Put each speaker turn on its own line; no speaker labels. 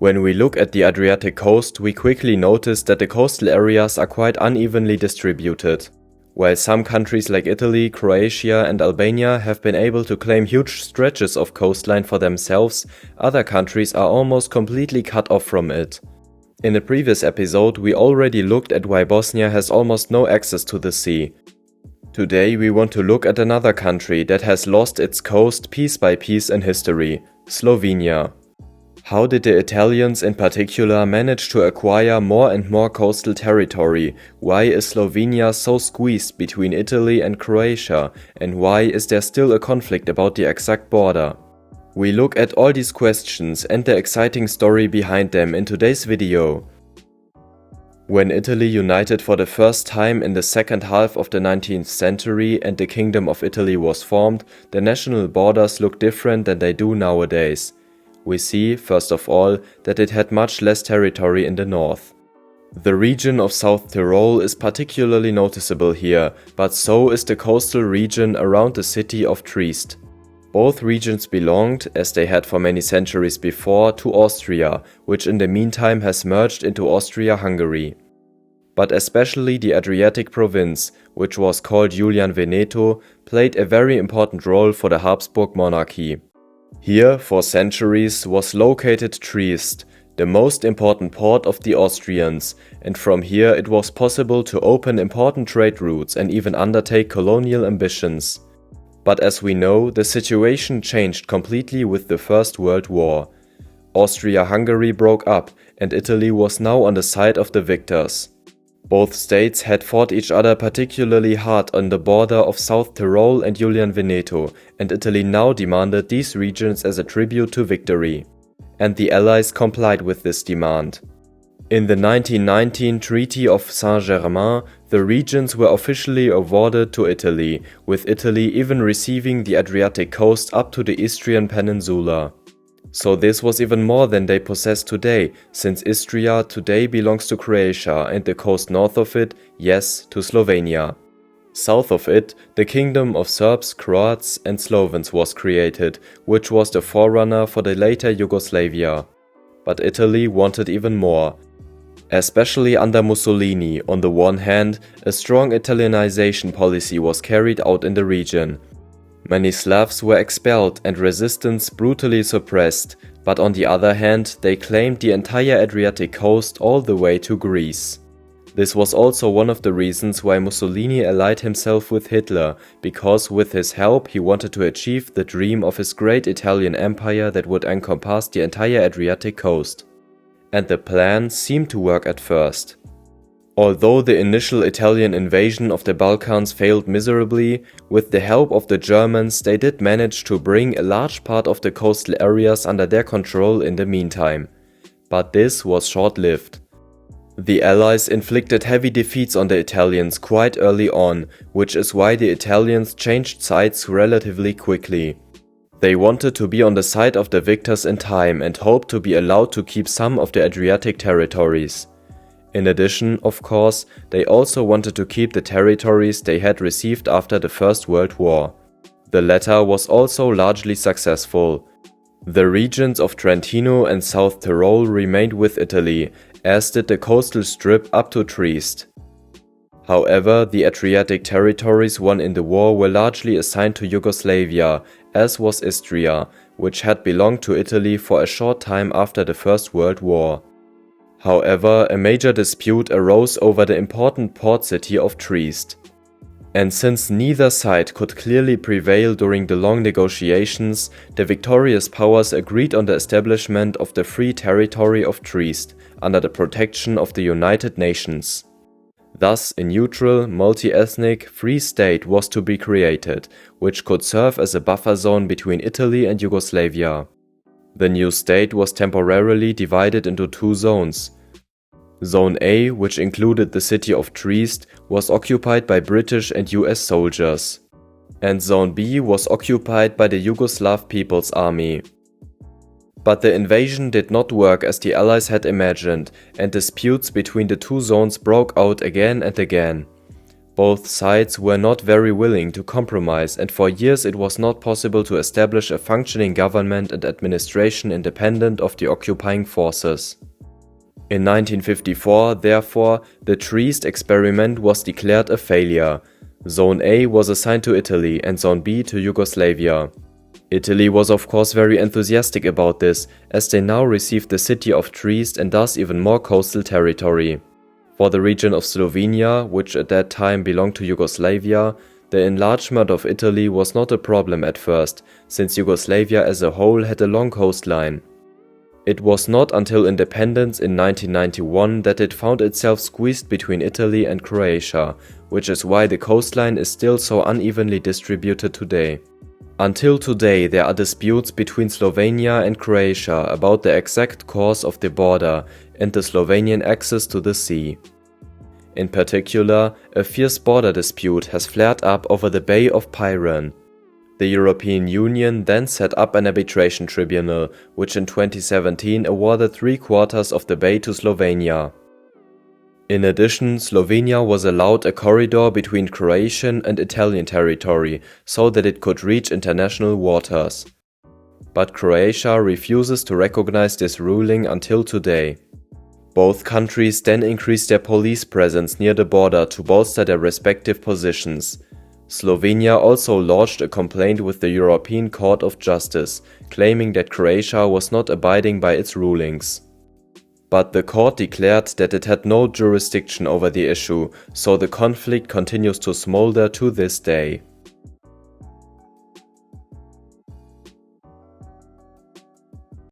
When we look at the Adriatic coast, we quickly notice that the coastal areas are quite unevenly distributed. While some countries like Italy, Croatia and Albania have been able to claim huge stretches of coastline for themselves, other countries are almost completely cut off from it. In a previous episode, we already looked at why Bosnia has almost no access to the sea. Today we want to look at another country that has lost its coast piece by piece in history, Slovenia. How did the Italians in particular manage to acquire more and more coastal territory? Why is Slovenia so squeezed between Italy and Croatia? And why is there still a conflict about the exact border? We look at all these questions and the exciting story behind them in today's video. When Italy united for the first time in the second half of the 19th century and the Kingdom of Italy was formed, the national borders look different than they do nowadays. We see, first of all, that it had much less territory in the north. The region of South Tyrol is particularly noticeable here, but so is the coastal region around the city of Trieste. Both regions belonged, as they had for many centuries before, to Austria, which in the meantime has merged into Austria-Hungary. But especially the Adriatic province, which was called Julian Veneto, played a very important role for the Habsburg monarchy. Here, for centuries, was located Trieste, the most important port of the Austrians, and from here it was possible to open important trade routes and even undertake colonial ambitions. But as we know, the situation changed completely with the First World War. Austria-Hungary broke up, and Italy was now on the side of the victors. Both states had fought each other particularly hard on the border of South Tyrol and Julian Veneto, and Italy now demanded these regions as a tribute to victory. And the Allies complied with this demand. In the 1919 Treaty of Saint-Germain, the regions were officially awarded to Italy, with Italy even receiving the Adriatic coast up to the Istrian Peninsula. So this was even more than they possess today, since Istria today belongs to Croatia and the coast north of it, yes, to Slovenia. South of it, the kingdom of Serbs, Croats and Slovens was created, which was the forerunner for the later Yugoslavia. But Italy wanted even more. Especially under Mussolini, on the one hand, a strong Italianization policy was carried out in the region. Many Slavs were expelled and resistance brutally suppressed, but on the other hand, they claimed the entire Adriatic coast all the way to Greece. This was also one of the reasons why Mussolini allied himself with Hitler, because with his help he wanted to achieve the dream of his great Italian empire that would encompass the entire Adriatic coast. And the plan seemed to work at first. Although the initial Italian invasion of the Balkans failed miserably, with the help of the Germans they did manage to bring a large part of the coastal areas under their control in the meantime. But this was short-lived. The Allies inflicted heavy defeats on the Italians quite early on, which is why the Italians changed sides relatively quickly. They wanted to be on the side of the victors in time and hoped to be allowed to keep some of the Adriatic territories. In addition, of course, they also wanted to keep the territories they had received after the First World War. The latter was also largely successful. The regions of Trentino and South Tyrol remained with Italy, as did the coastal strip up to Trieste. However, the Adriatic territories won in the war were largely assigned to Yugoslavia, as was Istria, which had belonged to Italy for a short time after the First World War. However, a major dispute arose over the important port city of Trieste. And since neither side could clearly prevail during the long negotiations, the victorious powers agreed on the establishment of the Free Territory of Trieste under the protection of the United Nations. Thus, a neutral, multi-ethnic, free state was to be created, which could serve as a buffer zone between Italy and Yugoslavia. The new state was temporarily divided into two zones. Zone A, which included the city of Trieste, was occupied by British and US soldiers. And Zone B was occupied by the Yugoslav People's Army. But the invasion did not work as the Allies had imagined, and disputes between the two zones broke out again and again. Both sides were not very willing to compromise, and for years it was not possible to establish a functioning government and administration independent of the occupying forces. In 1954, therefore, the Trieste experiment was declared a failure. Zone A was assigned to Italy and Zone B to Yugoslavia. Italy was of course very enthusiastic about this, as they now received the city of Trieste and thus even more coastal territory. For the region of Slovenia, which at that time belonged to Yugoslavia, the enlargement of Italy was not a problem at first, since Yugoslavia as a whole had a long coastline. It was not until independence in 1991 that it found itself squeezed between Italy and Croatia, which is why the coastline is still so unevenly distributed today. Until today, there are disputes between Slovenia and Croatia about the exact course of the border and the Slovenian access to the sea. In particular, a fierce border dispute has flared up over the Bay of Piran. The European Union then set up an arbitration tribunal, which in 2017 awarded 3/4 of the bay to Slovenia. In addition, Slovenia was allowed a corridor between Croatian and Italian territory, so that it could reach international waters. But Croatia refuses to recognize this ruling until today. Both countries then increased their police presence near the border to bolster their respective positions. Slovenia also lodged a complaint with the European Court of Justice, claiming that Croatia was not abiding by its rulings. But the court declared that it had no jurisdiction over the issue, so the conflict continues to smolder to this day.